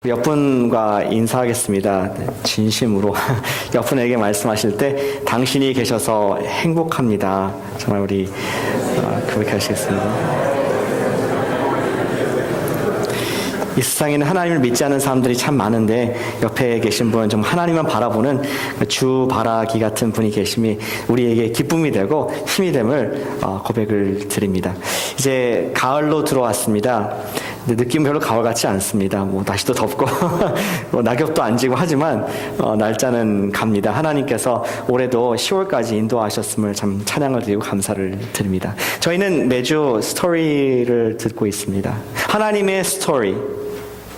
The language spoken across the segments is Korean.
몇 분과 인사하겠습니다. 진심으로 몇 분에게 말씀하실 때 당신이 계셔서 행복합니다. 정말 우리 고백하시겠습니다. 이 세상에는 하나님을 믿지 않는 사람들이 참 많은데 옆에 계신 분 좀 하나님만 바라보는 주 바라기 같은 분이 계심이 우리에게 기쁨이 되고 힘이 됨을 고백을 드립니다. 이제 가을로 들어왔습니다. 근데 느낌 별로 가을 같지 않습니다. 날씨도 덥고 낙엽도 안 지고 하지만 날짜는 갑니다. 하나님께서 올해도 10월까지 인도하셨음을 참 찬양을 드리고 감사를 드립니다. 저희는 매주 스토리를 듣고 있습니다. 하나님의 스토리,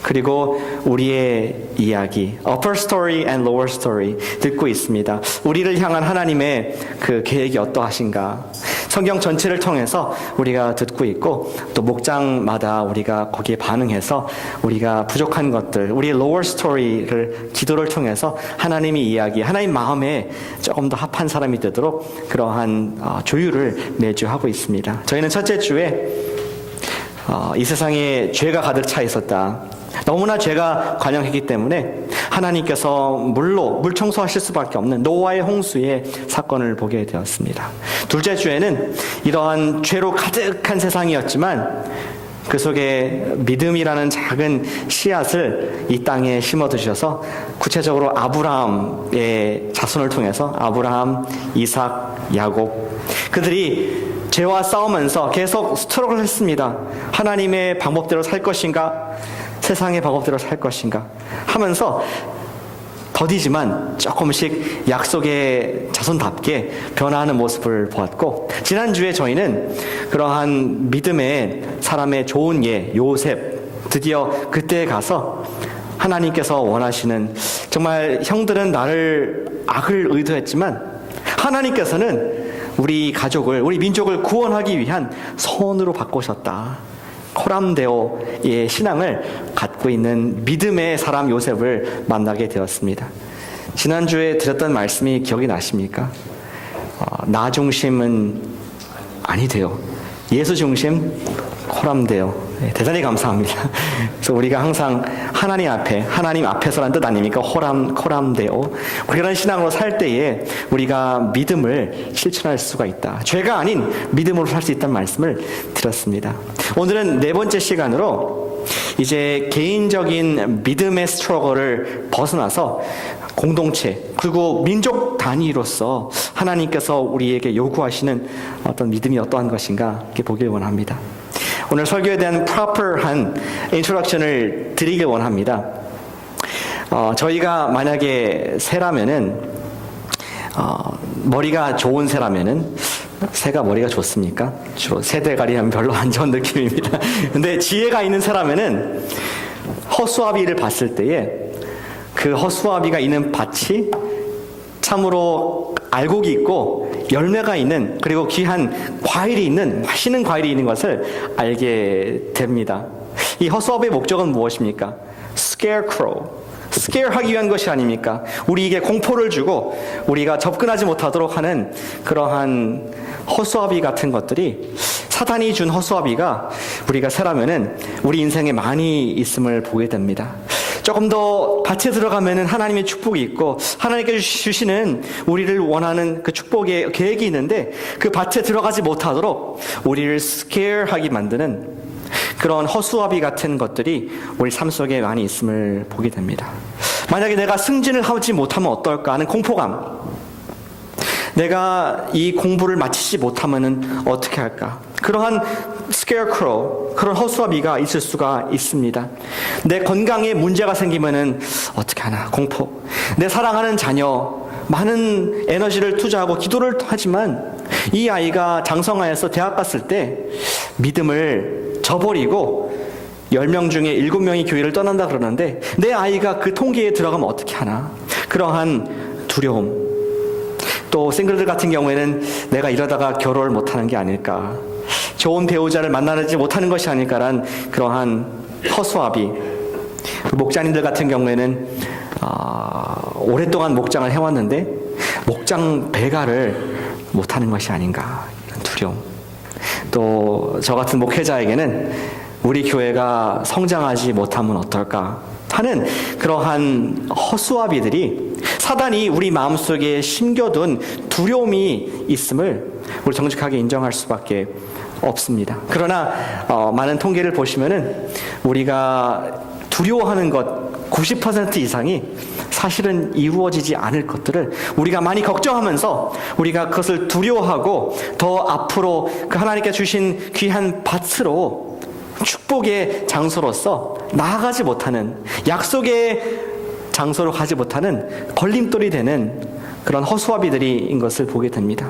그리고 우리의 이야기, upper story and lower story 듣고 있습니다. 우리를 향한 하나님의 그 계획이 어떠하신가, 성경 전체를 통해서 우리가 듣고 있고, 또 목장마다 우리가 거기에 반응해서 우리가 부족한 것들, 우리의 lower story를 기도를 통해서 하나님의 이야기, 하나님 마음에 조금 더 합한 사람이 되도록 그러한 조율을 매주 하고 있습니다. 저희는 첫째 주에 이 세상에 죄가 가득 차 있었다, 너무나 죄가 관영했기 때문에 하나님께서 물 청소하실 수밖에 없는 노아의 홍수의 사건을 보게 되었습니다. 둘째 주에는 이러한 죄로 가득한 세상이었지만 그 속에 믿음이라는 작은 씨앗을 이 땅에 심어두셔서 구체적으로 아브라함의 자손을 통해서 아브라함, 이삭, 야곱, 그들이 죄와 싸우면서 계속 스트럭을 했습니다. 하나님의 방법대로 살 것인가, 세상의 방법대로 살 것인가 하면서 더디지만 조금씩 약속의 자손답게 변화하는 모습을 보았고, 지난주에 저희는 그러한 믿음의 사람의 좋은 예 요셉, 드디어 그때에 가서 하나님께서 원하시는, 정말 형들은 나를 악을 의도했지만 하나님께서는 우리 가족을, 우리 민족을 구원하기 위한 선으로 바꾸셨다. 코람데오의 신앙을 갖고 있는 믿음의 사람 요셉을 만나게 되었습니다. 지난주에 드렸던 말씀이 기억이 나십니까? 나 중심은 아니돼요. 예수 중심 코람데오. 대단히 감사합니다. 그래서 우리가 항상 하나님 앞에서란 뜻 아닙니까? 코람데오. 그런 신앙으로 살 때에 우리가 믿음을 실천할 수가 있다. 죄가 아닌 믿음으로 살 수 있다는 말씀을 드렸습니다. 오늘은 네 번째 시간으로 이제 개인적인 믿음의 스트러글을 벗어나서 공동체, 그리고 민족 단위로서 하나님께서 우리에게 요구하시는 어떤 믿음이 어떠한 것인가 이렇게 보길 원합니다. 오늘 설교에 대한 프로퍼한 인트로덕션을 드리길 원합니다. 저희가 만약에 새라면은, 머리가 좋은 새라면은, 새가 머리가 좋습니까? 주로 새대가리 하면 별로 안 좋은 느낌입니다. 근데 지혜가 있는 새라면은 허수아비를 봤을 때에 그 허수아비가 있는 밭이 참으로 알곡이 있고 열매가 있는, 그리고 귀한 과일이 있는, 맛있는 과일이 있는 것을 알게 됩니다. 이 허수아비의 목적은 무엇입니까? scarecrow, scare 하기 위한 것이 아닙니까? 우리에게 공포를 주고 우리가 접근하지 못하도록 하는 그러한 허수아비 같은 것들이, 사단이 준 허수아비가 우리가 새라면은 우리 인생에 많이 있음을 보게 됩니다. 조금 더 밭에 들어가면은 하나님의 축복이 있고 하나님께서 주시는 우리를 원하는 그 축복의 계획이 있는데, 그 밭에 들어가지 못하도록 우리를 scare하게 만드는 그런 허수아비 같은 것들이 우리 삶 속에 많이 있음을 보게 됩니다. 만약에 내가 승진을 하지 못하면 어떨까 하는 공포감, 내가 이 공부를 마치지 못하면 어떻게 할까, 그러한 scarecrow, 그런 허수아비가 있을 수가 있습니다. 내 건강에 문제가 생기면은 어떻게 하나, 공포. 내 사랑하는 자녀, 많은 에너지를 투자하고 기도를 하지만 이 아이가 장성하여서 대학 갔을 때 믿음을 저버리고 10명 중에 7명이 교회를 떠난다 그러는데 내 아이가 그 통계에 들어가면 어떻게 하나, 그러한 두려움. 또 싱글들 같은 경우에는 내가 이러다가 결혼을 못하는 게 아닐까, 좋은 배우자를 만나지 못하는 것이 아닐까란 그러한 허수아비. 목자님들 같은 경우에는 오랫동안 목장을 해왔는데 목장 배가를 못하는 것이 아닌가, 이런 두려움. 또 저 같은 목회자에게는 우리 교회가 성장하지 못하면 어떨까, 하는 그러한 허수아비들이 사단이 우리 마음속에 심겨둔 두려움이 있음을 우리 정직하게 인정할 수밖에 없습니다. 그러나 많은 통계를 보시면은 우리가 두려워하는 것 90% 이상이 사실은 이루어지지 않을 것들을 우리가 많이 걱정하면서 우리가 그것을 두려워하고 더 앞으로 그 하나님께 주신 귀한 밭으로 축복의 장소로서 나아가지 못하는, 약속의 장소로 가지 못하는 걸림돌이 되는 그런 허수아비들인 것을 보게 됩니다.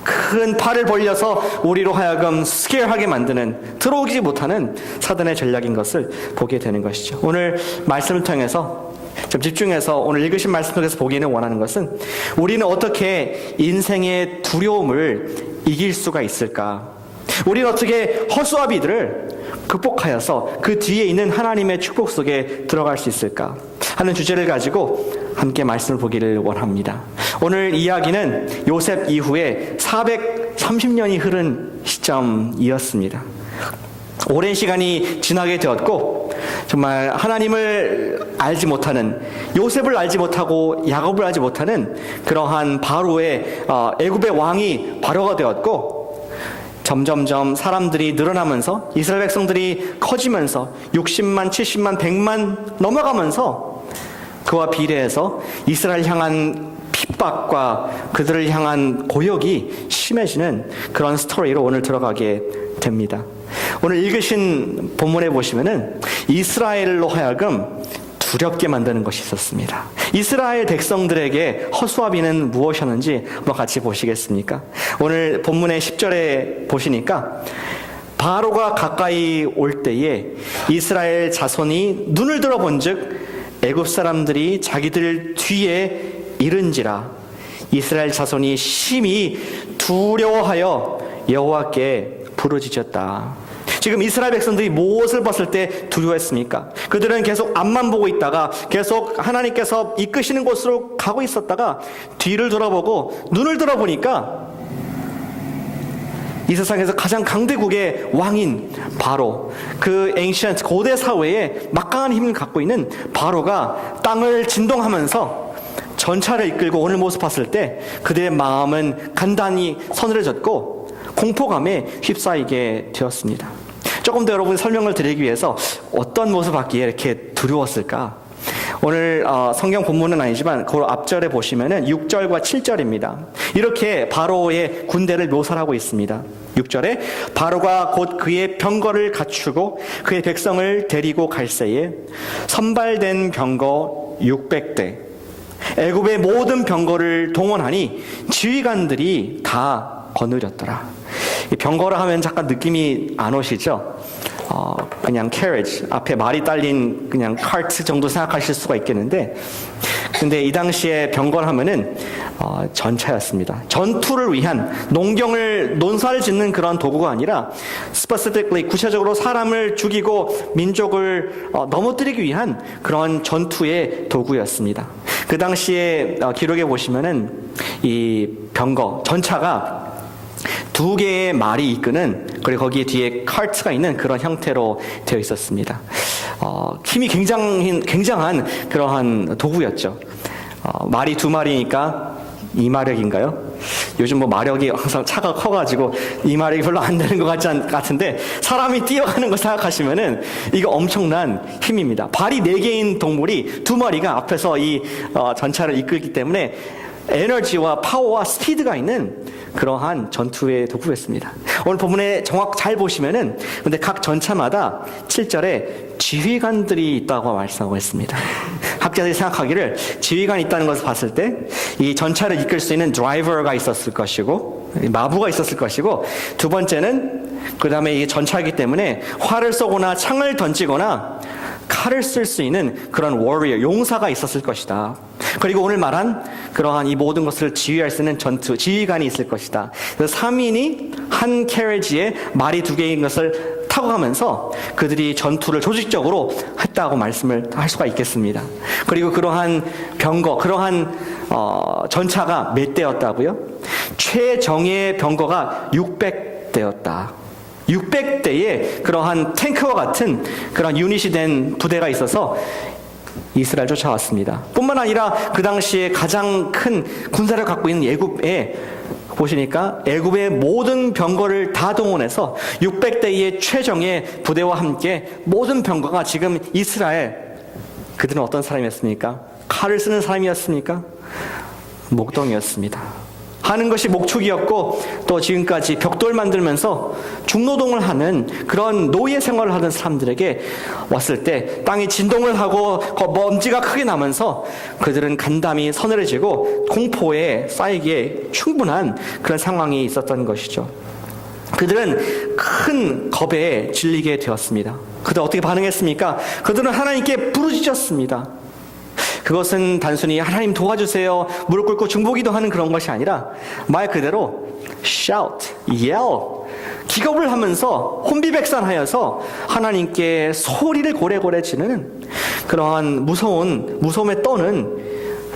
큰 팔을 벌려서 우리로 하여금 스케어하게 만드는, 들어오지 못하는 사단의 전략인 것을 보게 되는 것이죠. 오늘 말씀을 통해서 좀 집중해서 오늘 읽으신 말씀 속에서 보기는 원하는 것은, 우리는 어떻게 인생의 두려움을 이길 수가 있을까? 우리는 어떻게 허수아비들을 극복하여서 그 뒤에 있는 하나님의 축복 속에 들어갈 수 있을까 하는 주제를 가지고 함께 말씀을 보기를 원합니다. 오늘 이야기는 요셉 이후에 430년이 흐른 시점이었습니다. 오랜 시간이 지나게 되었고, 정말 하나님을 알지 못하는, 요셉을 알지 못하고 야곱을 알지 못하는 그러한 바로의 애굽의 왕이 바로가 되었고, 점점점 사람들이 늘어나면서 이스라엘 백성들이 커지면서 60만, 70만, 100만 넘어가면서 그와 비례해서 이스라엘 향한 핍박과 그들을 향한 고역이 심해지는 그런 스토리로 오늘 들어가게 됩니다. 오늘 읽으신 본문에 보시면은 이스라엘로 하여금 두렵게 만드는 것이 있었습니다. 이스라엘 백성들에게 허수아비는 무엇이었는지 한번 같이 보시겠습니까? 오늘 본문의 10절에 보시니까, 바로가 가까이 올 때에 이스라엘 자손이 눈을 들어본즉 애굽 사람들이 자기들 뒤에 이른지라, 이스라엘 자손이 심히 두려워하여 여호와께 부르짖었다. 지금 이스라엘 백성들이 무엇을 봤을 때 두려워했습니까? 그들은 계속 앞만 보고 있다가 계속 하나님께서 이끄시는 곳으로 가고 있었다가 뒤를 돌아보고 눈을 들어보니까 이 세상에서 가장 강대국의 왕인 바로, 그 ancient 고대 사회에 막강한 힘을 갖고 있는 바로가 땅을 진동하면서 전차를 이끌고 오는 모습 봤을 때 그들의 마음은 간단히 서늘해졌고 공포감에 휩싸이게 되었습니다. 조금 더 여러분 설명을 드리기 위해서 어떤 모습 받기에 이렇게 두려웠을까? 오늘 성경 본문은 아니지만 그 앞절에 보시면은 6절과 7절입니다. 이렇게 바로의 군대를 묘사를 하고 있습니다. 6절에 바로가 곧 그의 병거를 갖추고 그의 백성을 데리고 갈 새에 선발된 병거 600대, 애굽의 모든 병거를 동원하니 지휘관들이 다 거느렸더라. 병거라 하면 잠깐 느낌이 안 오시죠? 그냥 carriage, 앞에 말이 딸린 그냥 카트 정도 생각하실 수가 있겠는데, 근데 이 당시에 병거를 하면은 전차였습니다. 전투를 위한, 농사를 짓는 그런 도구가 아니라 specifically 구체적으로 사람을 죽이고 민족을 넘어뜨리기 위한 그런 전투의 도구였습니다. 그 당시에 기록에 보시면은 이 병거, 전차가 2개의 말이 이끄는, 그리고 거기에 뒤에 카트가 있는 그런 형태로 되어 있었습니다. 힘이 굉장한 그러한 도구였죠. 말이 2마리니까 2마력인가요? 요즘 마력이 항상 차가 커가지고 2마력이 별로 안 되는 것 같은데, 사람이 뛰어가는 거 생각하시면은 이거 엄청난 힘입니다. 발이 4개인 동물이 2마리가 앞에서 이 전차를 이끌기 때문에 에너지와 파워와 스피드가 있는 그러한 전투의 도구였습니다. 오늘 본문에 잘 보시면은, 근데 각 전차마다 7절에 지휘관들이 있다고 말씀하고 있습니다. 학자들이 생각하기를 지휘관이 있다는 것을 봤을 때 이 전차를 이끌 수 있는 드라이버가 있었을 것이고, 마부가 있었을 것이고, 두 번째는 그 다음에 이게 전차이기 때문에 활을 쏘거나 창을 던지거나 칼을 쓸 수 있는 그런 워리어, 용사가 있었을 것이다. 그리고 오늘 말한 그러한 이 모든 것을 지휘할 수 있는 지휘관이 있을 것이다. 그래서 3인이 한 캐리지에 말이 2개인 것을 타고 가면서 그들이 전투를 조직적으로 했다고 말씀을 할 수가 있겠습니다. 그리고 그러한 병거, 그러한 전차가 몇 대였다고요? 최정예 병거가 600대였다. 600대의 그러한 탱크와 같은 그런 유닛이 된 부대가 있어서 이스라엘 쫓아왔습니다. 뿐만 아니라 그 당시에 가장 큰 군사를 갖고 있는 애굽에 보시니까 애굽의 모든 병거를 다 동원해서 600대의 최정예 부대와 함께 모든 병거가 지금 이스라엘, 그들은 어떤 사람이었습니까? 칼을 쓰는 사람이었습니까? 목동이었습니다. 하는 것이 목축이었고 또 지금까지 벽돌 만들면서 중노동을 하는 그런 노예 생활을 하던 사람들에게 왔을 때 땅이 진동을 하고 먼지가 크게 나면서 그들은 간담이 서늘해지고 공포에 쌓이기에 충분한 그런 상황이 있었던 것이죠. 그들은 큰 겁에 질리게 되었습니다. 그들 어떻게 반응했습니까? 그들은 하나님께 부르짖었습니다. 그것은 단순히 하나님 도와주세요, 무릎 꿇고 중보기도 하는 그런 것이 아니라 말 그대로 shout, yell, 기겁을 하면서 혼비백산하여서 하나님께 소리를 고래고래 지르는 그러한 무서움에 떠는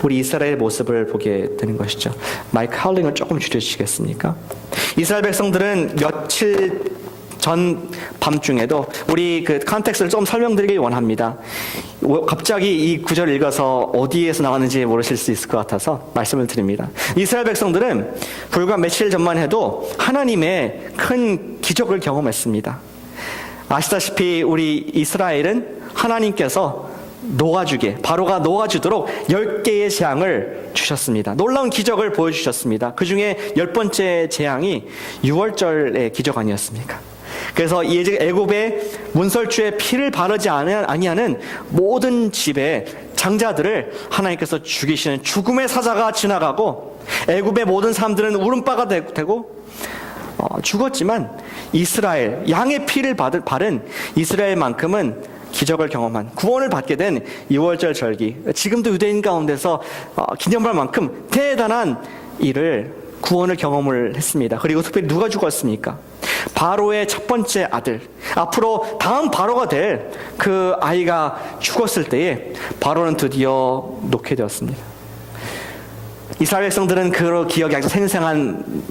우리 이스라엘의 모습을 보게 되는 것이죠. 마이크 하울링을 조금 줄여주시겠습니까? 이스라엘 백성들은 며칠 전 밤중에도 우리 그 컨텍스트를 좀 설명드리길 원합니다. 갑자기 이 구절을 읽어서 어디에서 나왔는지 모르실 수 있을 것 같아서 말씀을 드립니다. 이스라엘 백성들은 불과 며칠 전만 해도 하나님의 큰 기적을 경험했습니다. 아시다시피 우리 이스라엘은 하나님께서 바로가 녹아주도록 10개의 재앙을 주셨습니다. 놀라운 기적을 보여주셨습니다. 그 중에 10번째 재앙이 유월절의 기적 아니었습니까? 그래서 애굽의 문설주에 피를 바르지 아니하는 모든 집의 장자들을 하나님께서 죽이시는 죽음의 사자가 지나가고 애굽의 모든 사람들은 울음바가 되고 죽었지만 이스라엘, 양의 피를 바른 이스라엘만큼은 기적을 경험한, 구원을 받게 된 유월절 절기, 지금도 유대인 가운데서 기념할 만큼 대단한 구원을 경험을 했습니다. 그리고 특별히 누가 죽었습니까? 바로의 첫 번째 아들, 앞으로 다음 바로가 될 그 아이가 죽었을 때에 바로는 드디어 놓게 되었습니다. 이스라엘 백성들은 그 기억이 아주 생생한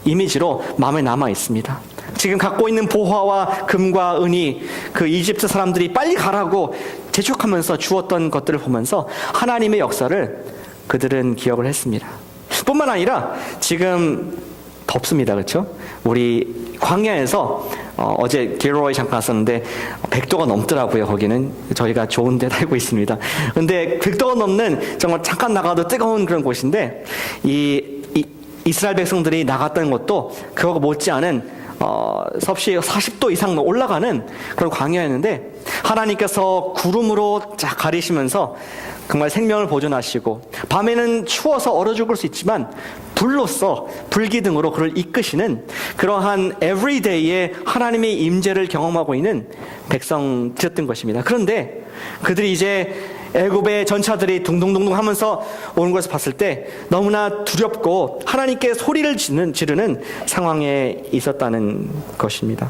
이미지로 마음에 남아 있습니다. 지금 갖고 있는 보화와 금과 은이 그 이집트 사람들이 빨리 가라고 재촉하면서 주었던 것들을 보면서 하나님의 역사를 그들은 기억을 했습니다. 뿐만 아니라 지금 덥습니다. 그렇죠? 우리 광야에서 어제 길로에 잠깐 갔었는데 100도가 넘더라고요. 거기는 저희가 좋은 데 살고 있습니다. 근데 100도가 넘는 정말 잠깐 나가도 뜨거운 그런 곳인데 이스라엘 백성들이 나갔던 것도 그거 못지않은 섭씨 40도 이상 올라가는 그런 광야였는데 하나님께서 구름으로 쫙 가리시면서 정말 생명을 보존하시고 밤에는 추워서 얼어 죽을 수 있지만 불로써 불기둥으로 그를 이끄시는 그러한 everyday의 하나님의 임재를 경험하고 있는 백성들이었던 것입니다. 그런데 그들이 이제 애굽의 전차들이 둥둥둥둥 하면서 오는 것을 봤을 때 너무나 두렵고 하나님께 소리를 지르는 상황에 있었다는 것입니다.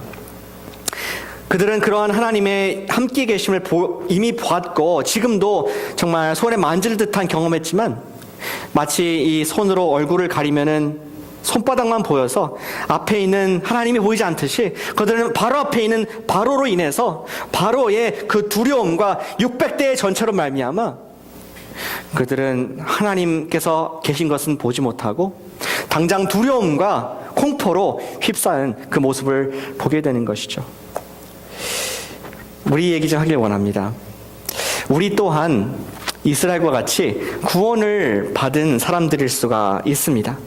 그들은 그러한 하나님의 함께 계심을 이미 보았고 지금도 정말 손에 만질 듯한 경험했지만 마치 이 손으로 얼굴을 가리면은 손바닥만 보여서 앞에 있는 하나님이 보이지 않듯이 그들은 바로 앞에 있는 바로로 인해서 바로의 그 두려움과 600대의 전차로 말미암아 그들은 하나님께서 계신 것은 보지 못하고 당장 두려움과 공포로 휩싸인 그 모습을 보게 되는 것이죠. 우리 얘기 좀 하길 원합니다. 우리 또한 이스라엘과 같이 구원을 받은 사람들일 수가 있습니다.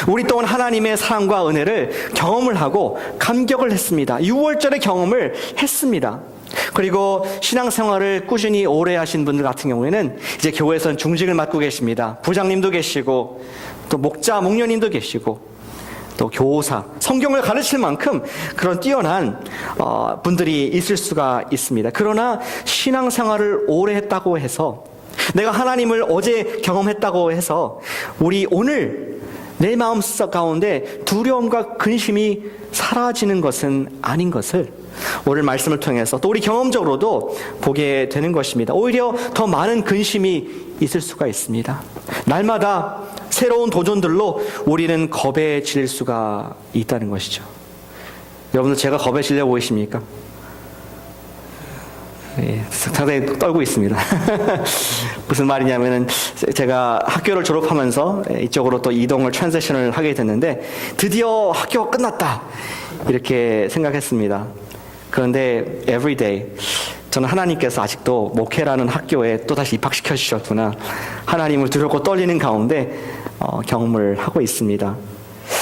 우리 또한 하나님의 사랑과 은혜를 경험을 하고 감격을 했습니다. 6월절의 경험을 했습니다. 그리고 신앙생활을 꾸준히 오래 하신 분들 같은 경우에는 이제 교회에서는 중직을 맡고 계십니다. 부장님도 계시고 또 목자, 목녀님도 계시고 또 교사, 성경을 가르칠 만큼 그런 뛰어난 분들이 있을 수가 있습니다. 그러나 신앙생활을 오래 했다고 해서 내가 하나님을 어제 경험했다고 해서 우리 오늘 내 마음 가운데 두려움과 근심이 사라지는 것은 아닌 것을 오늘 말씀을 통해서 또 우리 경험적으로도 보게 되는 것입니다. 오히려 더 많은 근심이 있을 수가 있습니다. 날마다 새로운 도전들로 우리는 겁에 질 수가 있다는 것이죠. 여러분들 제가 겁에 질려 보이십니까? 상당히 떨고 있습니다. 무슨 말이냐면은 제가 학교를 졸업하면서 이쪽으로 또 이동을 트랜지션을 하게 됐는데 드디어 학교가 끝났다 이렇게 생각했습니다. 그런데 every day 저는 하나님께서 아직도 목회라는 학교에 또다시 입학시켜 주셨구나, 하나님을 두렵고 떨리는 가운데 경험을 하고 있습니다.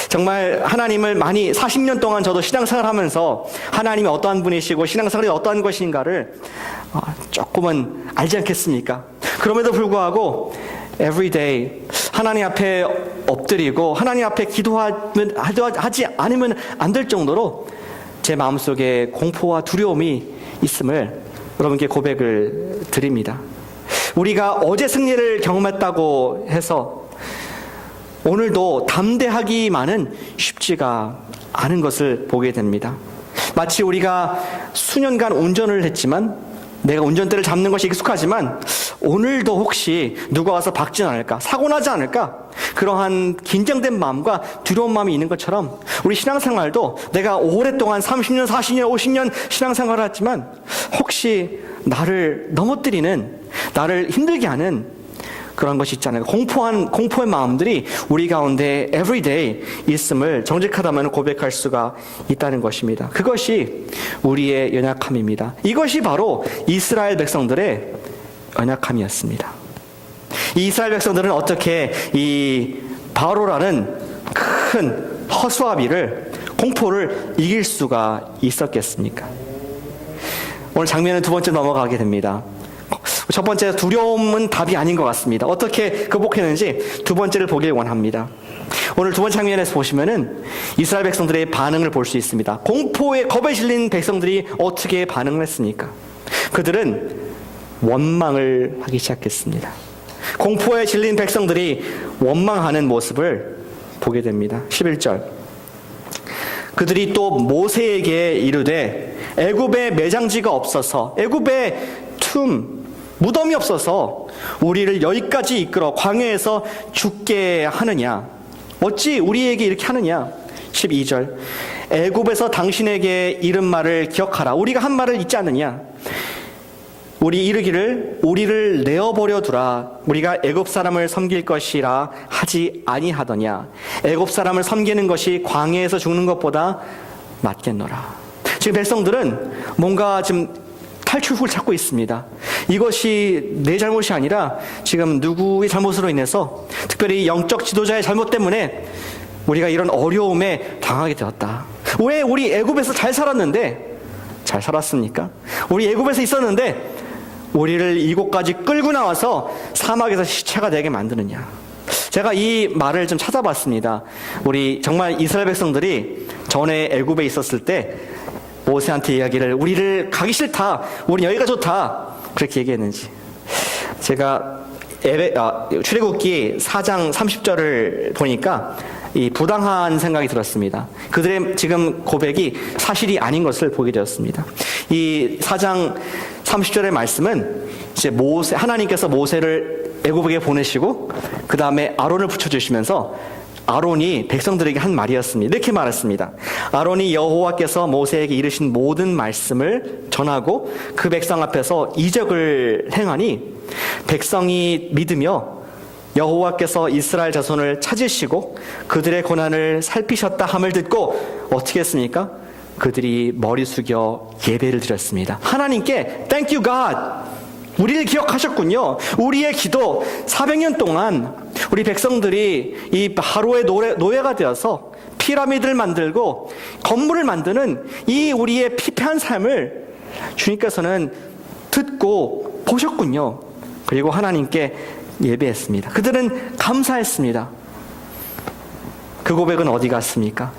정말 하나님을 많이 40년 동안 저도 신앙생활하면서 하나님이 어떠한 분이시고 신앙생활이 어떠한 것인가를 조금은 알지 않겠습니까? 그럼에도 불구하고 every day 하나님 앞에 엎드리고 하나님 앞에 기도하지 않으면 안 될 정도로 제 마음속에 공포와 두려움이 있음을 여러분께 고백을 드립니다. 우리가 어제 승리를 경험했다고 해서 오늘도 담대하기만은 쉽지가 않은 것을 보게 됩니다. 마치 우리가 수년간 운전을 했지만 내가 운전대를 잡는 것이 익숙하지만 오늘도 혹시 누가 와서 박진 않을까, 사고 나지 않을까, 그러한 긴장된 마음과 두려운 마음이 있는 것처럼 우리 신앙생활도 내가 오랫동안 30년, 40년, 50년 신앙생활을 했지만 혹시 나를 넘어뜨리는, 나를 힘들게 하는 그런 것이 있잖아요. 공포의 마음들이 우리 가운데 everyday 있음을 정직하다면 고백할 수가 있다는 것입니다. 그것이 우리의 연약함입니다. 이것이 바로 이스라엘 백성들의 연약함이었습니다. 이 이스라엘 백성들은 어떻게 이 바로라는 큰 허수아비를, 공포를 이길 수가 있었겠습니까? 오늘 장면은 두 번째 넘어가게 됩니다. 첫 번째 두려움은 답이 아닌 것 같습니다. 어떻게 극복했는지 두 번째를 보길 원합니다. 오늘 두 번째 장면에서 보시면은 이스라엘 백성들의 반응을 볼 수 있습니다. 겁에 질린 백성들이 어떻게 반응을 했습니까? 그들은 원망을 하기 시작했습니다. 공포에 질린 백성들이 원망하는 모습을 보게 됩니다. 11절. 그들이 또 모세에게 이르되 애굽에 매장지가 없어서, 애굽에 무덤이 없어서 우리를 여기까지 이끌어 광야에서 죽게 하느냐? 어찌 우리에게 이렇게 하느냐? 12절. 애굽에서 당신에게 이른 말을 기억하라. 우리가 한 말을 잊지 않느냐? 우리 이르기를 우리를 내어버려 두라. 우리가 애굽 사람을 섬길 것이라 하지 아니하더냐? 애굽 사람을 섬기는 것이 광야에서 죽는 것보다 낫겠노라. 지금 백성들은 뭔가 지금 탈출구를 찾고 있습니다. 이것이 내 잘못이 아니라 지금 누구의 잘못으로 인해서, 특별히 영적 지도자의 잘못 때문에 우리가 이런 어려움에 당하게 되었다. 왜 우리 애굽에서 잘 살았는데, 잘 살았습니까? 우리 애굽에서 있었는데 우리를 이곳까지 끌고 나와서 사막에서 시체가 되게 만드느냐. 제가 이 말을 좀 찾아봤습니다. 우리 정말 이스라엘 백성들이 전에 애굽에 있었을 때 모세한테 이야기를, 우리를 가기 싫다, 우리 여기가 좋다, 그렇게 얘기했는지. 제가 출애굽기 4장 30절을 보니까 이 부당한 생각이 들었습니다. 그들의 지금 고백이 사실이 아닌 것을 보게 되었습니다. 이 4장 30절의 말씀은 이제 하나님께서 모세를 애굽에 보내시고 그 다음에 아론을 붙여주시면서 아론이 백성들에게 한 말이었습니다. 이렇게 말했습니다. 아론이 여호와께서 모세에게 이르신 모든 말씀을 전하고 그 백성 앞에서 이적을 행하니 백성이 믿으며 여호와께서 이스라엘 자손을 찾으시고 그들의 고난을 살피셨다 함을 듣고 어떻게 했습니까? 그들이 머리 숙여 예배를 드렸습니다. 하나님께 Thank you God! 우리를 기억하셨군요. 우리의 기도 400년 동안 우리 백성들이 이 바로의 노예가 되어서 피라미드를 만들고 건물을 만드는 이 우리의 피폐한 삶을 주님께서는 듣고 보셨군요. 그리고 하나님께 예배했습니다. 그들은 감사했습니다. 그 고백은 어디 갔습니까?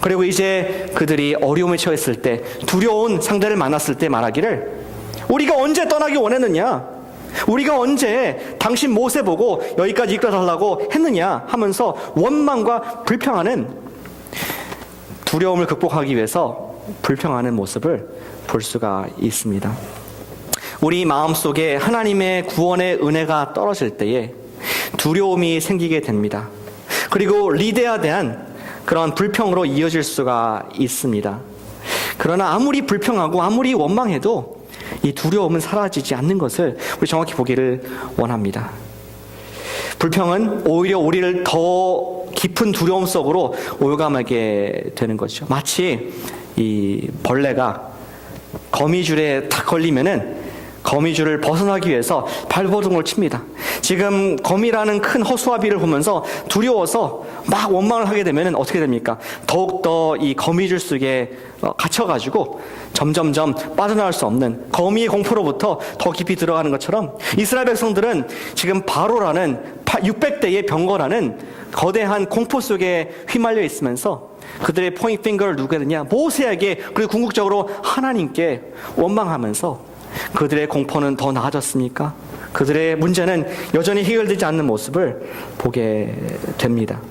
그리고 이제 그들이 어려움에 처했을 때, 두려운 상대를 만났을 때 말하기를, 우리가 언제 떠나기 원했느냐? 우리가 언제 당신 모세 보고 여기까지 이끌어달라고 했느냐? 하면서 원망과 불평하는, 두려움을 극복하기 위해서 불평하는 모습을 볼 수가 있습니다. 우리 마음속에 하나님의 구원의 은혜가 떨어질 때에 두려움이 생기게 됩니다. 그리고 리더에 대한 그런 불평으로 이어질 수가 있습니다. 그러나 아무리 불평하고 아무리 원망해도 이 두려움은 사라지지 않는 것을 우리 정확히 보기를 원합니다. 불평은 오히려 우리를 더 깊은 두려움 속으로 올감하게 되는 거죠. 마치 이 벌레가 거미줄에 딱 걸리면은 거미줄을 벗어나기 위해서 발버둥을 칩니다. 지금 거미라는 큰 허수아비를 보면서 두려워서 막 원망을 하게 되면 어떻게 됩니까? 더욱더 이 거미줄 속에 갇혀가지고 점점점 빠져나올 수 없는 거미의 공포로부터 더 깊이 들어가는 것처럼 이스라엘 백성들은 지금 바로라는 600대의 병거라는 거대한 공포 속에 휘말려 있으면서 그들의 포인트 핑거를 누구에 드냐? 모세에게, 그리고 궁극적으로 하나님께 원망하면서 그들의 공포는 더 나아졌습니까? 그들의 문제는 여전히 해결되지 않는 모습을 보게 됩니다.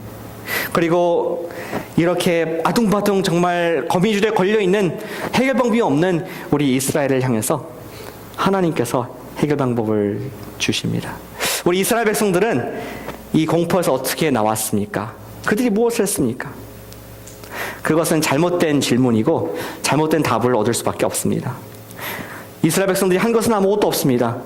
그리고 이렇게 아둥바둥 정말 거미줄에 걸려있는 해결 방법이 없는 우리 이스라엘을 향해서 하나님께서 해결 방법을 주십니다. 우리 이스라엘 백성들은 이 공포에서 어떻게 나왔습니까? 그들이 무엇을 했습니까? 그것은 잘못된 질문이고 잘못된 답을 얻을 수밖에 없습니다. 이스라엘 백성들이 한 것은 아무것도 없습니다.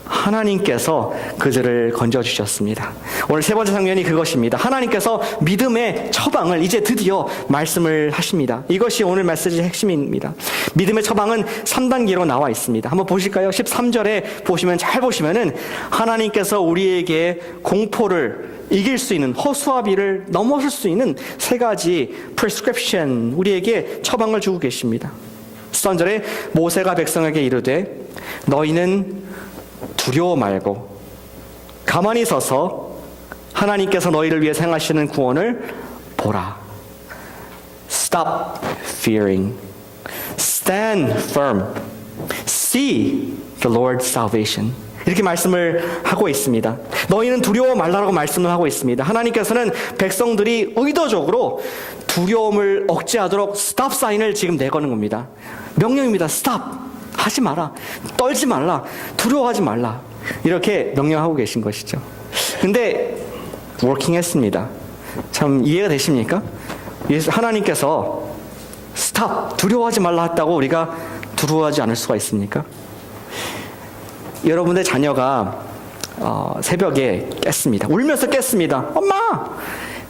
하나님께서 그들을 건져주셨습니다. 오늘 세 번째 장면이 그것입니다. 하나님께서 믿음의 처방을 이제 드디어 말씀을 하십니다. 이것이 오늘 메시지의 핵심입니다. 믿음의 처방은 3단계로 나와 있습니다. 한번 보실까요? 13절에 보시면, 잘 보시면은 하나님께서 우리에게 공포를 이길 수 있는, 허수아비를 넘어설 수 있는 세 가지 prescription, 우리에게 처방을 주고 계십니다. 13절에 모세가 백성에게 이르되 너희는 두려워 말고 가만히 서서 하나님께서 너희를 위해 행하시는 구원을 보라. Stop fearing. Stand firm. See the Lord's salvation. 이렇게 말씀을 하고 있습니다. 너희는 두려워 말라라고 말씀을 하고 있습니다. 하나님께서는 백성들이 의도적으로 두려움을 억제하도록 스탑 사인을 지금 내거는 겁니다. 명령입니다. 스탑! 하지 마라. 떨지 말라. 두려워하지 말라. 이렇게 명령하고 계신 것이죠. 근데 워킹 했습니다. 참 이해가 되십니까? 하나님께서 스탑! 두려워하지 말라 했다고 우리가 두려워하지 않을 수가 있습니까? 여러분의 자녀가 새벽에 깼습니다. 울면서 깼습니다. 엄마!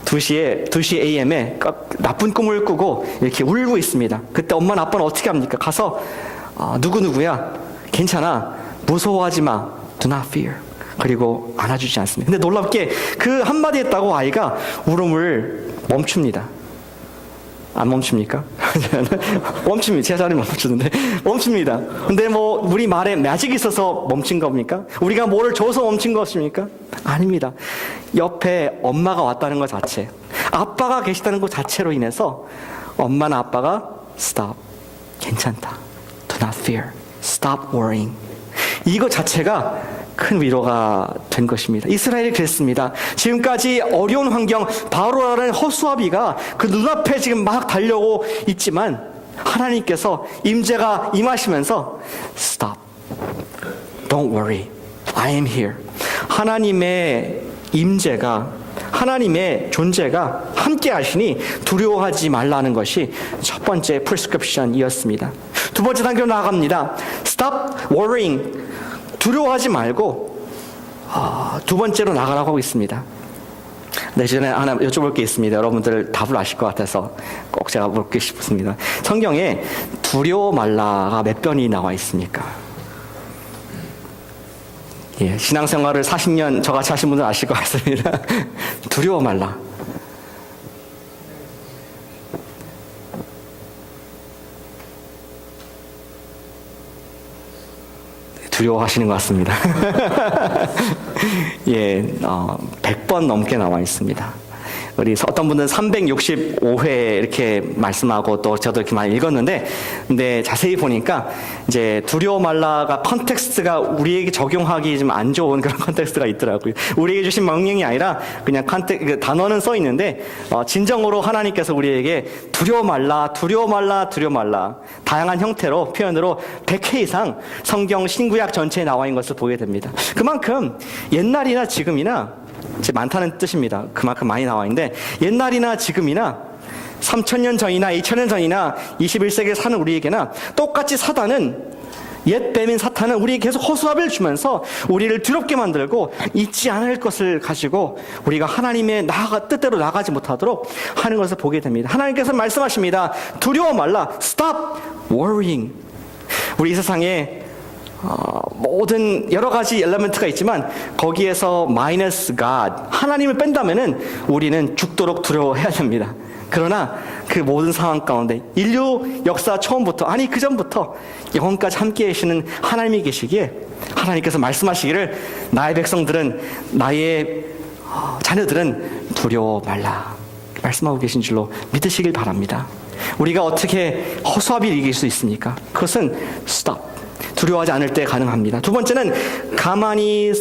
2시 AM에 나쁜 꿈을 꾸고 이렇게 울고 있습니다. 그때 엄마는 아빠는 어떻게 합니까? 가서 누구누구야? 괜찮아. 무서워하지 마. Do not fear. 그리고 안아주지 않습니다. 근데 놀랍게 그 한마디 했다고 아이가 울음을 멈춥니다. 안 멈춥니까? 멈춥니다. 제가 잘하면 멈추는데 멈춥니다. 근데 뭐 우리 말에 매직이 있어서 멈춘 겁니까? 우리가 뭐를 줘서 멈춘 것입니까? 아닙니다. 옆에 엄마가 왔다는 것 자체, 아빠가 계시다는 것 자체로 인해서 엄마나 아빠가 stop, 괜찮다, do not fear, stop worrying, 이거 자체가 큰 위로가 된 것입니다. 이스라엘이 그랬습니다. 지금까지 어려운 환경, 바로라는 허수아비가 그 눈앞에 지금 막 달려오고 있지만 하나님께서 임재가 임하시면서 Stop, don't worry, I am here. 하나님의 임재가, 하나님의 존재가 함께 하시니 두려워하지 말라는 것이 첫 번째 프리스크립션이었습니다. 두 번째 단계로 나아갑니다. Stop worrying. 두려워하지 말고 두 번째로 나가라고 하고 있습니다. 네, 전에 하나 여쭤볼 게 있습니다. 여러분들 답을 아실 것 같아서 꼭 제가 묻고 싶습니다. 성경에 두려워 말라가 몇 번이 나와 있습니까? 예, 신앙생활을 40년 저같이 하신 분들 아실 것 같습니다. 두려워 말라. 두려워하시는 것 같습니다. 예, 100번 넘게 나와 있습니다. 우리 어떤 분들은 365회 이렇게 말씀하고 또 저도 이렇게 많이 읽었는데, 근데 자세히 보니까 이제 두려워 말라가 컨텍스트가 우리에게 적용하기 좀 안 좋은 그런 컨텍스트가 있더라고요. 우리에게 주신 명령이 아니라 그냥 단어는 써 있는데, 진정으로 하나님께서 우리에게 두려워 말라, 두려워 말라, 두려워 말라, 다양한 형태로 표현으로 100회 이상 성경 신구약 전체에 나와 있는 것을 보게 됩니다. 그만큼 옛날이나 지금이나 많다는 뜻입니다. 그만큼 많이 나와 있는데, 옛날이나 지금이나 3000년 전이나 2000년 전이나 21세기에 사는 우리에게나 똑같이 사단은 옛 뱀인 사탄은 우리에게 계속 허수아비를 주면서 우리를 두렵게 만들고 잊지 않을 것을 가지고 우리가 하나님의 뜻대로 나가지 못하도록 하는 것을 보게 됩니다. 하나님께서 말씀하십니다. 두려워 말라. Stop worrying. 우리 이 세상에 모든 여러 가지 엘리멘트가 있지만 거기에서 마이너스 God, 하나님을 뺀다면은 우리는 죽도록 두려워해야 됩니다. 그러나 그 모든 상황 가운데 인류 역사 처음부터, 아니 그 전부터 영원까지 함께 계시는 하나님이 계시기에 하나님께서 말씀하시기를 나의 백성들은, 나의 자녀들은 두려워 말라 말씀하고 계신 줄로 믿으시길 바랍니다. 우리가 어떻게 허수아비를 이길 수 있습니까? 그것은 stop, 두려워하지 않을 때 가능합니다. 두 번째는 가만히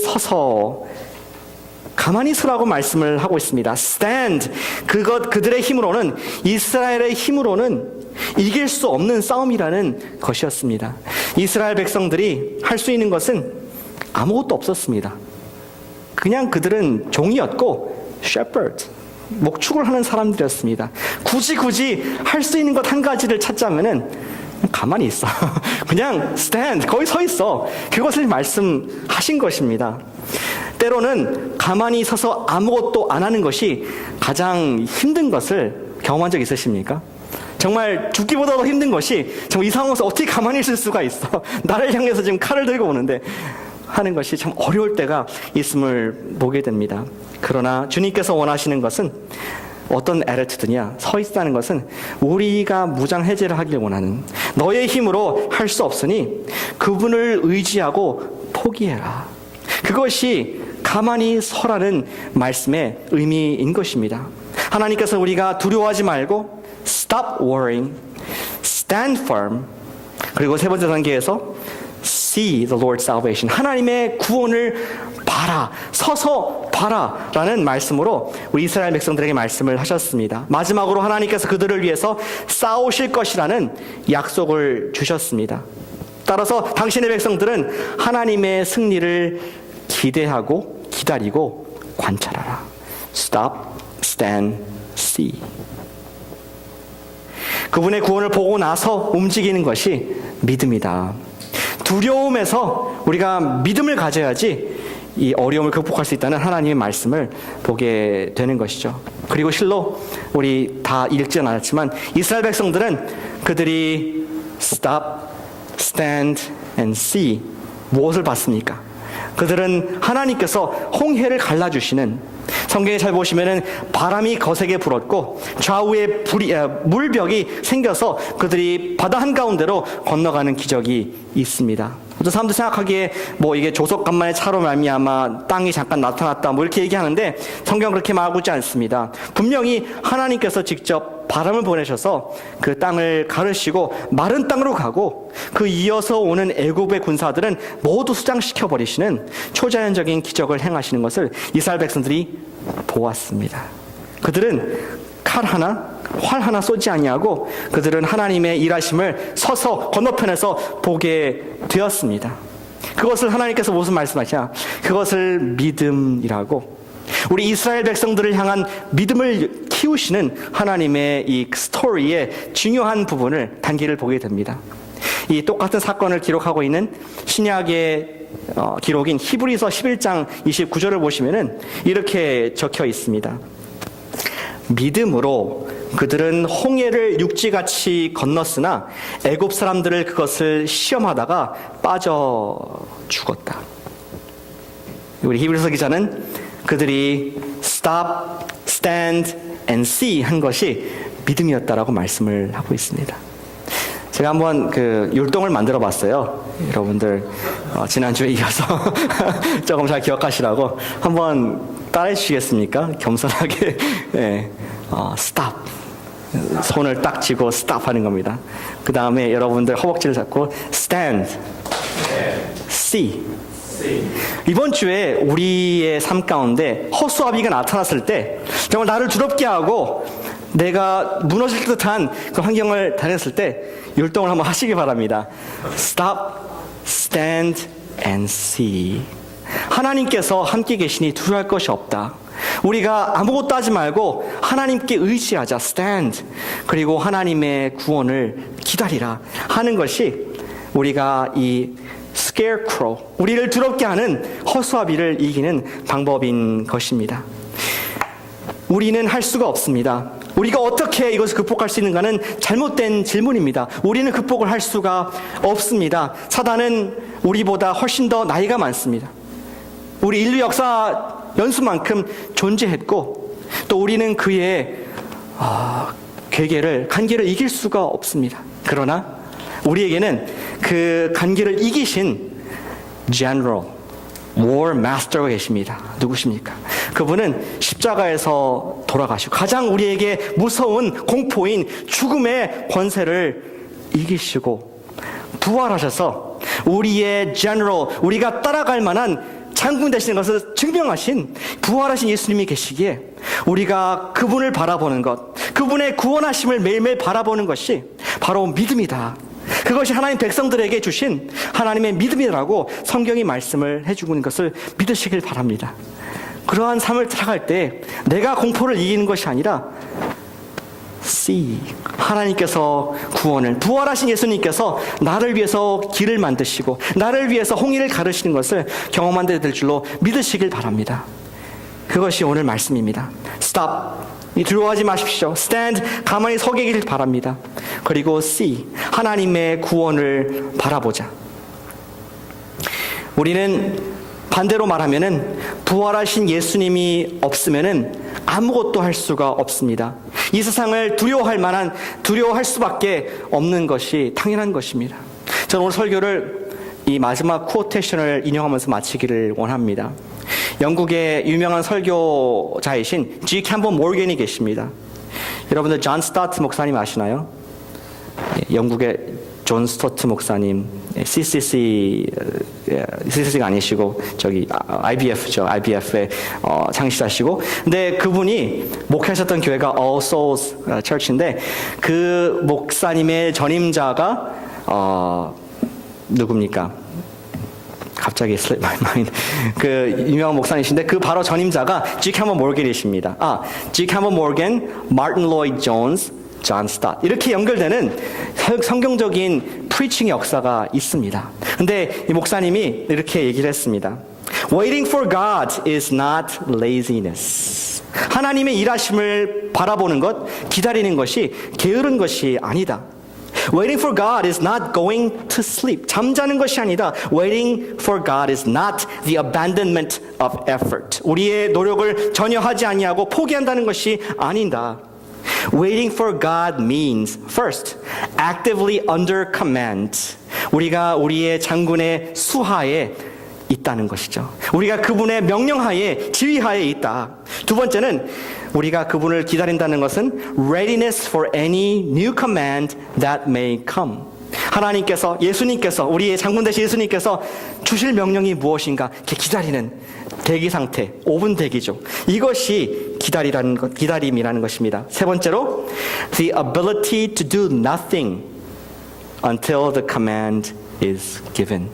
서라고 말씀을 하고 있습니다. stand, 그들의 힘으로는, 이스라엘의 힘으로는 이길 수 없는 싸움이라는 것이었습니다. 이스라엘 백성들이 할 수 있는 것은 아무것도 없었습니다. 그냥 그들은 종이었고 shepherd, 목축을 하는 사람들이었습니다. 굳이 할 수 있는 것 한 가지를 찾자면은 가만히 있어. 그냥 stand, 거기 서 있어. 그것을 말씀하신 것입니다. 때로는 가만히 서서 아무것도 안 하는 것이 가장 힘든 것을 경험한 적 있으십니까? 정말 죽기보다 더 힘든 것이, 정말 이 상황에서 어떻게 가만히 있을 수가 있어. 나를 향해서 지금 칼을 들고 오는데 하는 것이 참 어려울 때가 있음을 보게 됩니다. 그러나 주님께서 원하시는 것은 어떤 애티튜드냐, 서 있다는 것은 우리가 무장해제를 하길 원하는, 너의 힘으로 할 수 없으니 그분을 의지하고 포기해라. 그것이 가만히 서라는 말씀의 의미인 것입니다. 하나님께서 우리가 두려워하지 말고 stop worrying, stand firm, 그리고 세 번째 단계에서 see the Lord's salvation, 하나님의 구원을 봐라, 서서 봐라 라는 말씀으로 우리 이스라엘 백성들에게 말씀을 하셨습니다. 마지막으로 하나님께서 그들을 위해서 싸우실 것이라는 약속을 주셨습니다. 따라서 당신의 백성들은 하나님의 승리를 기대하고 기다리고 관찰하라. Stop, stand, see. 그분의 구원을 보고 나서 움직이는 것이 믿음이다. 두려움에서 우리가 믿음을 가져야지 이 어려움을 극복할 수 있다는 하나님의 말씀을 보게 되는 것이죠. 그리고 실로 우리 다 읽지는 않았지만 이스라엘 백성들은 그들이 stop, stand and see, 무엇을 봤습니까? 그들은 하나님께서 홍해를 갈라주시는, 성경에 잘 보시면은 바람이 거세게 불었고 좌우에 물벽이 생겨서 그들이 바다 한가운데로 건너가는 기적이 있습니다. 어떤 사람들 생각하기에 이게 조석 간만에 차로 말미암아 땅이 잠깐 나타났다 이렇게 얘기하는데 성경은 그렇게 말하고 있지 않습니다. 분명히 하나님께서 직접 바람을 보내셔서 그 땅을 가르시고 마른 땅으로 가고 그 이어서 오는 애굽의 군사들은 모두 수장시켜 버리시는 초자연적인 기적을 행하시는 것을 이스라엘 백성들이 보았습니다. 그들은 칼 하나, 활 하나 쏘지 아니하고 그들은 하나님의 일하심을 서서 건너편에서 보게 되었습니다. 그것을 하나님께서 무슨 말씀하시냐? 그것을 믿음이라고, 우리 이스라엘 백성들을 향한 믿음을 키우시는 하나님의 이 스토리의 중요한 부분을, 단계를 보게 됩니다. 이 똑같은 사건을 기록하고 있는 신약의 기록인 히브리서 11장 29절을 보시면은 이렇게 적혀 있습니다. 믿음으로 그들은 홍해를 육지같이 건넜으나 애굽 사람들을 그것을 시험하다가 빠져 죽었다. 우리 히브리서 기자는 그들이 stop, stand and see 한 것이 믿음이었다라고 말씀을 하고 있습니다. 제가 한번 율동을 만들어 봤어요. 여러분들 지난주에 이어서 조금 잘 기억하시라고 한번 따라해 주시겠습니까? 겸손하게. 네. stop, 손을 딱 쥐고 stop 하는 겁니다. 그 다음에 여러분들 허벅지를 잡고 stand, see. 이번 주에 우리의 삶 가운데 허수아비가 나타났을 때 정말 나를 두렵게 하고 내가 무너질 듯한 그 환경을 당했을 때 율동을 한번 하시기 바랍니다. Stop, stand and see. 하나님께서 함께 계시니 두려워할 것이 없다. 우리가 아무것도 하지 말고 하나님께 의지하자. stand. 그리고 하나님의 구원을 기다리라 하는 것이 우리가 이 scarecrow, 우리를 두렵게 하는 허수아비를 이기는 방법인 것입니다. 우리는 할 수가 없습니다. 우리가 어떻게 이것을 극복할 수 있는가는 잘못된 질문입니다. 우리는 극복을 할 수가 없습니다. 사단은 우리보다 훨씬 더 나이가 많습니다. 우리 인류 역사 연수만큼 존재했고 또 우리는 그의 간계를 이길 수가 없습니다. 그러나 우리에게는 그 간계를 이기신 General, War Master가 계십니다. 누구십니까? 그분은 십자가에서 돌아가시고 가장 우리에게 무서운 공포인 죽음의 권세를 이기시고 부활하셔서 우리의 General, 우리가 따라갈 만한 장군 되시는 것을 증명하신 부활하신 예수님이 계시기에 우리가 그분을 바라보는 것, 그분의 구원하심을 매일매일 바라보는 것이 바로 믿음이다. 그것이 하나님 백성들에게 주신 하나님의 믿음이라고 성경이 말씀을 해주고 있는 것을 믿으시길 바랍니다. 그러한 삶을 살아갈 때 내가 공포를 이기는 것이 아니라 see, 하나님께서 구원을, 부활하신 예수님께서 나를 위해서 길을 만드시고 나를 위해서 홍해를 가르시는 것을 경험하게 될 줄로 믿으시길 바랍니다. 그것이 오늘 말씀입니다. Stop, 두려워하지 마십시오. Stand, 가만히 서 계길 바랍니다. 그리고 see, 하나님의 구원을 바라보자. 우리는 반대로 말하면은 부활하신 예수님이 없으면은 아무것도 할 수가 없습니다. 이 세상을 두려워할 수밖에 없는 것이 당연한 것입니다. 저는 오늘 설교를 이 마지막 퀘오테이션을 인용하면서 마치기를 원합니다. 영국의 유명한 설교자이신 G. 캠벌 모건이 계십니다. 여러분들 존 스타트 목사님 아시나요? 영국의 존 스토트 목사님, CCC가 아니시고 저기 IBF죠. IBF의 창시자시고, 근데 그분이 목회하셨던 교회가 All Souls Church인데 그 목사님의 전임자가 누굽니까? 갑자기 slip my mind. 그 유명한 목사님이신데 그 바로 전임자가 G. 캠벌 모건이십니다. G. 캠벌 모건, 마틴 로이드 존스, 존 스타트, 이렇게 연결되는 성경적인 프리칭의 역사가 있습니다. 근데 이 목사님이 이렇게 얘기를 했습니다. Waiting for God is not laziness. 하나님의 일하심을 바라보는 것, 기다리는 것이 게으른 것이 아니다. Waiting for God is not going to sleep. 잠자는 것이 아니다. Waiting for God is not the abandonment of effort. 우리의 노력을 전혀 하지 아니하고 포기한다는 것이 아니다. Waiting for God means first, actively under command. 우리가 우리의 장군의 수하에 있다는 것이죠. 우리가 그분의 명령하에, 지휘하에 있다. 두 번째는 우리가 그분을 기다린다는 것은 readiness for any new command that may come. 하나님께서, 예수님께서, 우리의 장군 되신 예수님께서 주실 명령이 무엇인가 이렇게 기다리는 대기 상태, 5분 대기죠. 이것이 기다림이라는 것입니다. 세 번째로, the ability to do nothing until the command is given.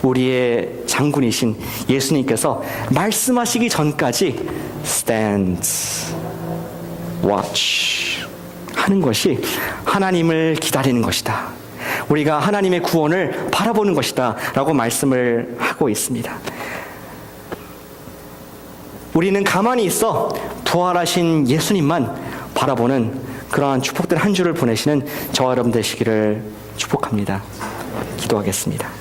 우리의 장군이신 예수님께서 말씀하시기 전까지 stand, watch 하는 것이 하나님을 기다리는 것이다. 우리가 하나님의 구원을 바라보는 것이다 라고 말씀을 하고 있습니다. 우리는 가만히 있어 부활하신 예수님만 바라보는 그러한 축복된 한 주를 보내시는 저와 여러분 되시기를 축복합니다. 기도하겠습니다.